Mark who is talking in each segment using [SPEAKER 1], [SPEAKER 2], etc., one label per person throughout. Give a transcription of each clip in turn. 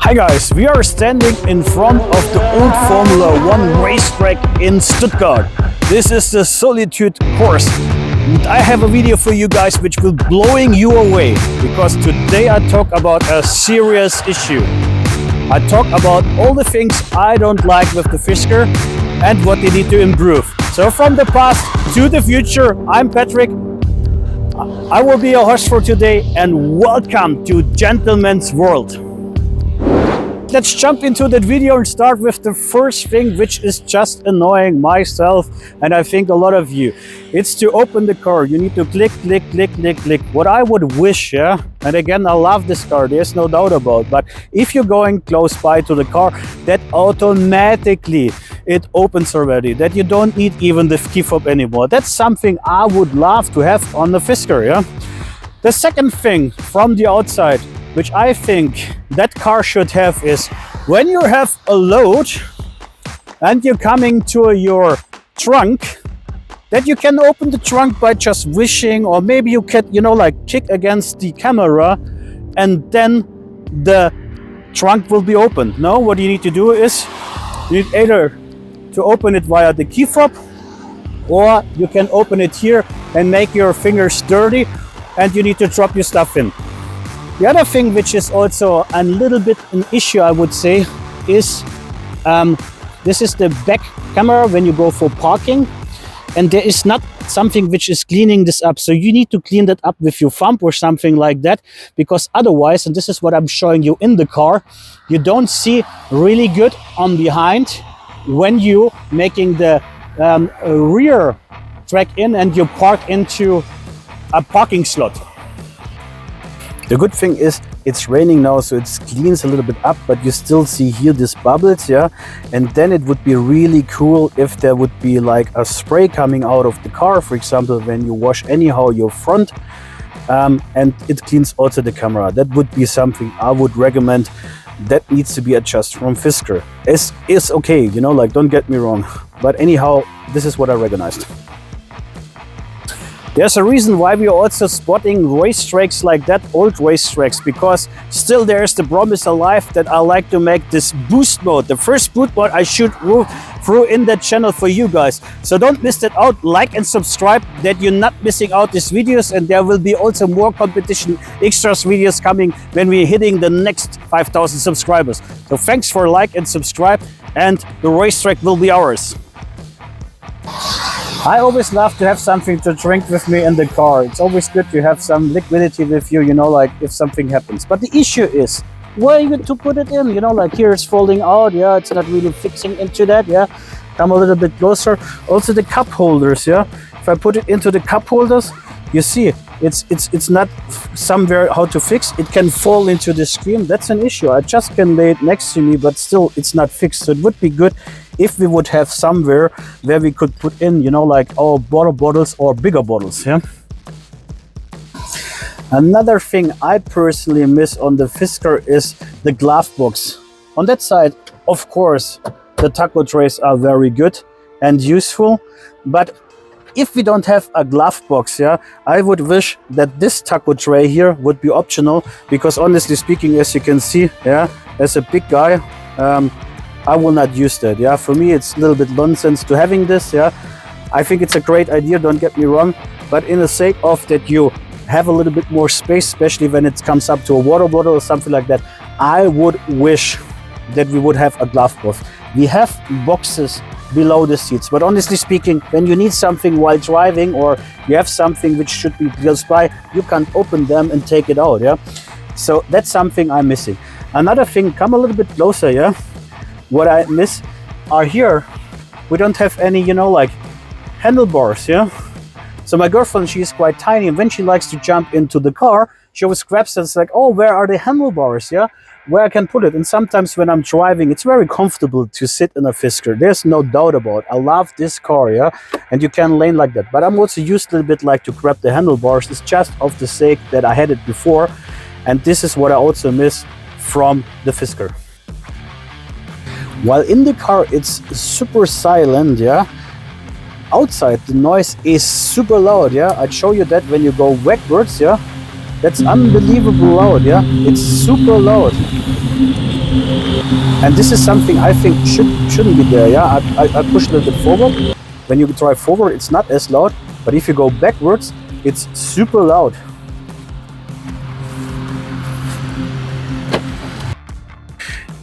[SPEAKER 1] Hi guys, we are standing in front of the old Formula 1 racetrack in Stuttgart. This is the Solitude course. And I have a video for you guys which will blowing you away, because today I talk about a serious issue. I talk about all the things I don't like with the Fisker and what they need to improve. So from the past to the future, I'm Patrick. I will be your host for today, and welcome to Gentleman's World. Let's jump into that video and start with the first thing, which is just annoying myself and I think a lot of you. It's to open the car. You need to click. What I would wish, yeah, and again, I love this car, there's no doubt about, but if you're going close by to the car, that automatically it opens already, that you don't need even the key fob anymore. That's something I would love to have on the Fisker, yeah. The second thing from the outside, which I think that car should have, is when you have a load and you're coming to your trunk, that you can open the trunk by just wishing, or maybe you can, kick against the camera and then the trunk will be open. No, what you need to do is you need either to open it via the key fob, or you can open it here and make your fingers dirty and you need to drop your stuff in. The other thing, which is also a little bit an issue, I would say, is this is the back camera when you go for parking, and there is not something which is cleaning this up. So you need to clean that up with your thumb or something like that, because otherwise, and this is what I'm showing you in the car, you don't see really good on behind when you making the rear track in and you park into a parking slot. The good thing is it's raining now, so it cleans a little bit up, but you still see here these bubbles, yeah. And then it would be really cool if there would be like a spray coming out of the car, for example, when you wash anyhow your front, and it cleans also the camera. That would be something I would recommend. That needs to be adjusted from Fisker. It's okay, don't get me wrong, but anyhow, this is what I recognized. There's a reason why we are also spotting racetracks like that, old racetracks, because still there's the promise alive that I like to make this boost mode, the first boot mode I shoot through in that channel for you guys. So don't miss that out, like and subscribe, that you're not missing out these videos, and there will be also more competition extras videos coming when we're hitting the next 5,000 subscribers. So thanks for like and subscribe, and the racetrack will be ours. I always love to have something to drink with me in the car. It's always good to have some liquidity with you, like if something happens. But the issue is, where are you going to put it in? Like here it's folding out, yeah, it's not really fixing into that, yeah. Come a little bit closer. Also the cup holders, yeah. If I put it into the cup holders, you see, it's not somewhere how to fix. It can fall into the screen. That's an issue. I just can lay it next to me, but still it's not fixed. So it would be good if we would have somewhere where we could put in, like our water bottles or bigger bottles, yeah. Another thing I personally miss on the Fisker is the glove box. On that side, of course, the taco trays are very good and useful, but if we don't have a glove box, yeah, I would wish that this taco tray here would be optional, because honestly speaking, as you can see, yeah, as a big guy, I will not use that, yeah. For me, it's a little bit nonsense to having this, yeah. I think it's a great idea, don't get me wrong, but in the sake of that you have a little bit more space, especially when it comes up to a water bottle or something like that, I would wish that we would have a glove box. We have boxes below the seats, but honestly speaking, when you need something while driving, or you have something which should be close by, you can't open them and take it out, yeah. So that's something I'm missing. Another thing, come a little bit closer, yeah. What I miss are here, we don't have any, like handlebars, yeah. So my girlfriend, she is quite tiny, and when she likes to jump into the car, she always grabs it. It's like, oh, where are the handlebars, yeah, where I can put it. And sometimes when I'm driving, it's very comfortable to sit in a Fisker. There's no doubt about it. I love this car, yeah, and you can lane like that. But I'm also used a little bit like to grab the handlebars. It's just of the sake that I had it before, and this is what I also miss from the Fisker. While in the car it's super silent, yeah, outside the noise is super loud, yeah. I'd show you that when you go backwards, yeah. That's unbelievable loud, yeah. It's super loud. And this is something I think shouldn't be there. Yeah, I push a little bit forward. When you drive forward, it's not as loud, but if you go backwards, it's super loud.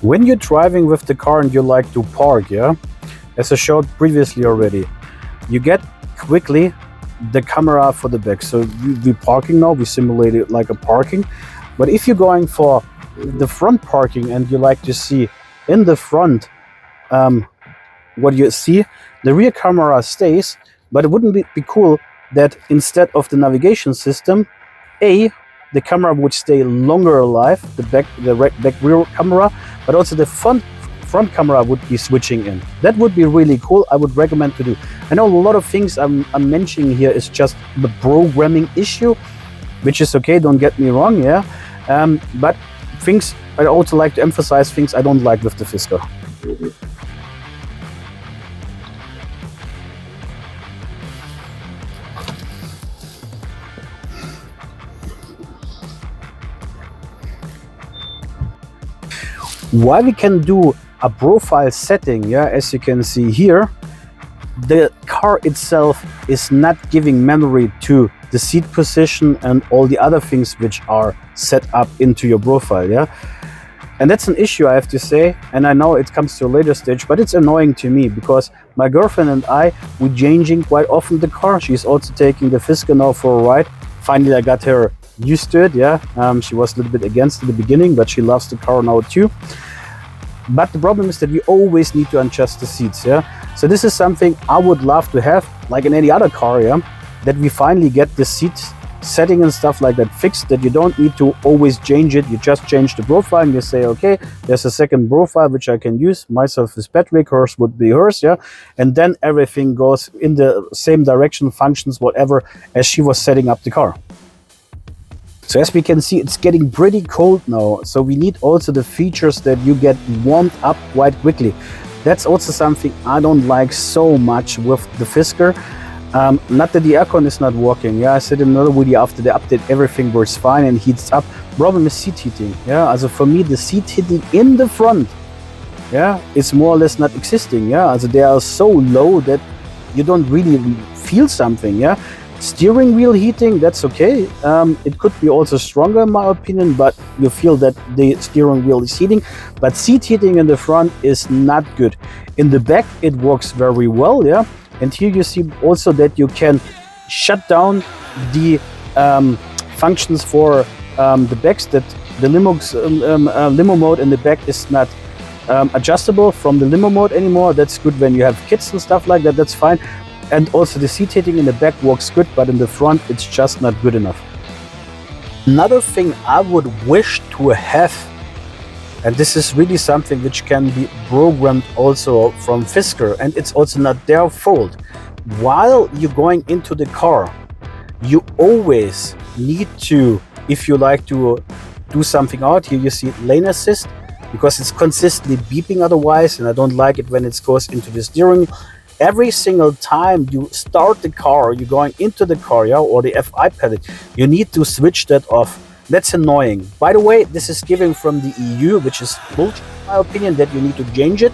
[SPEAKER 1] When you're driving with the car and you like to park, yeah, as I showed previously already, you get quickly the camera for the back. So we're parking now, we simulate it like a parking. But if you're going for the front parking and you like to see in the front what you see, the rear camera stays, but it wouldn't be cool that instead of the navigation system, the camera would stay longer alive, the back rear camera, but also the front camera would be switching in. That would be really cool. I would recommend to do. I know a lot of things I'm mentioning here is just the programming issue, which is okay, don't get me wrong, yeah. But things, I also like to emphasize things I don't like with the Fisker. While we can do a profile setting, yeah, as you can see here, the car itself is not giving memory to the seat position and all the other things which are set up into your profile, yeah. And that's an issue, I have to say, and I know it comes to a later stage, but it's annoying to me because my girlfriend and we're changing quite often the car. She's also taking the Fisker now for a ride. Finally, I got her used to it, yeah. She was a little bit against at the beginning, but she loves the car now too. But the problem is that we always need to adjust the seats, yeah. So this is something I would love to have, like in any other car, yeah, that we finally get the seat setting and stuff like that fixed, that you don't need to always change it. You just change the profile and you say, okay, there's a second profile which I can use. Myself is Patrick, hers would be hers, yeah. And then everything goes in the same direction, functions, whatever, as she was setting up the car. So as we can see, it's getting pretty cold now. So we need also the features that you get warmed up quite quickly. That's also something I don't like so much with the Fisker. Not that the aircon is not working. Yeah, I said in another video after the update, everything works fine and heats up. Problem is seat heating. Yeah, also for me, the seat heating in the front, yeah, is more or less not existing. Yeah, also they are so low that you don't really feel something. Yeah. Steering wheel heating, that's okay. It could be also stronger in my opinion, but you feel that the steering wheel is heating. But seat heating in the front is not good. In the back, it works very well, yeah. And here you see also that you can shut down the functions for the backs, that the limo mode in the back is not adjustable from the limo mode anymore. That's good when you have kids and stuff like that, that's fine. And also the seat heating in the back works good, but in the front it's just not good enough. Another thing I would wish to have, and this is really something which can be programmed also from Fisker, and it's also not their fault. While you're going into the car, you always need to, if you like to do something out, here you see lane assist, because it's consistently beeping otherwise, and I don't like it when it goes into the steering. Every single time you start the car, you're going into the car, yeah, or the FI pedal, you need to switch that off. That's annoying. By the way, this is given from the EU, which is bullshit in my opinion, that you need to change it.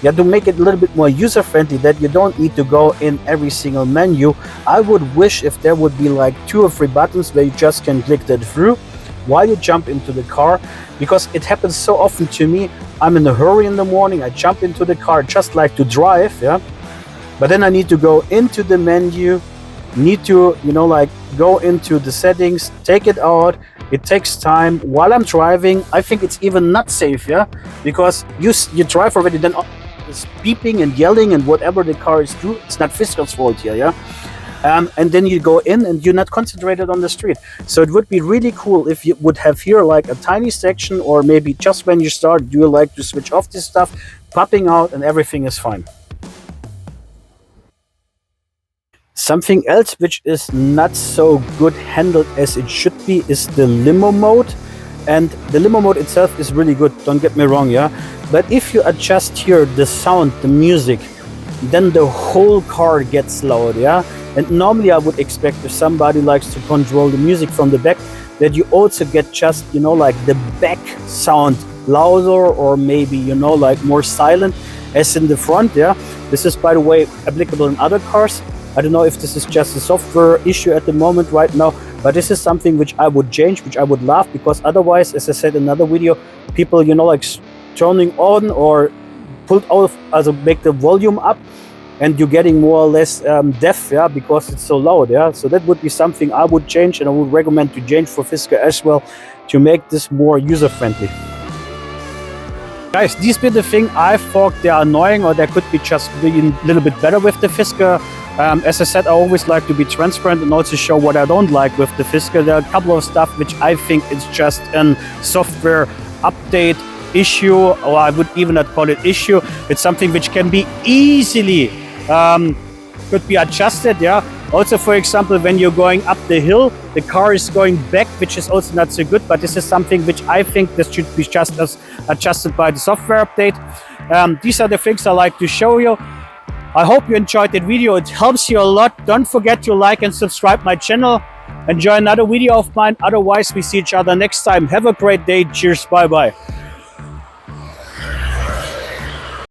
[SPEAKER 1] You have to make it a little bit more user-friendly, that you don't need to go in every single menu. I would wish if there would be like 2 or 3 buttons where you just can click that through while you jump into the car, because it happens so often to me. I'm in a hurry in the morning, I jump into the car, just like to drive, yeah. But then I need to go into the menu, need to, you know, like go into the settings, take it out. It takes time while I'm driving. I think it's even not safe, yeah, because you drive already, then it's beeping and yelling and whatever the car is doing. It's not Fisker's fault here, yeah. And then you go in and you're not concentrated on the street. So it would be really cool if you would have here like a tiny section, or maybe just when you start, do you like to switch off this stuff, popping out and everything is fine. Something else which is not so good handled as it should be is the limo mode. And the limo mode itself is really good, don't get me wrong, yeah. But if you adjust here the sound, the music, then the whole car gets loud, yeah. And normally I would expect, if somebody likes to control the music from the back, that you also get just, you know, like the back sound louder or maybe, you know, like more silent as in the front. Yeah, this is, by the way, applicable in other cars. I don't know if this is just a software issue at the moment right now, but this is something which I would change, which I would love, because otherwise, as I said in another video, people, you know, like turning on or pulled out of, also make the volume up, and you're getting more or less deaf, yeah, because it's so loud. Yeah, so that would be something I would change, and I would recommend to change for Fisker as well, to make this more user friendly. Guys, these be the thing I thought they are annoying, or they could be just being a little bit better with the Fisker. As I said, I always like to be transparent and also show what I don't like with the Fisker. There are a couple of stuff which I think it's just a software update issue, or I would even not call it issue. It's something which can be easily could be adjusted. Yeah. Also, for example, when you're going up the hill, the car is going back, which is also not so good. But this is something which I think this should be just as adjusted by the software update. These are the things I like to show you. I hope you enjoyed that video. It helps you a lot. Don't forget to like and subscribe my channel. Enjoy another video of mine. Otherwise, we see each other next time. Have a great day. Cheers. Bye bye.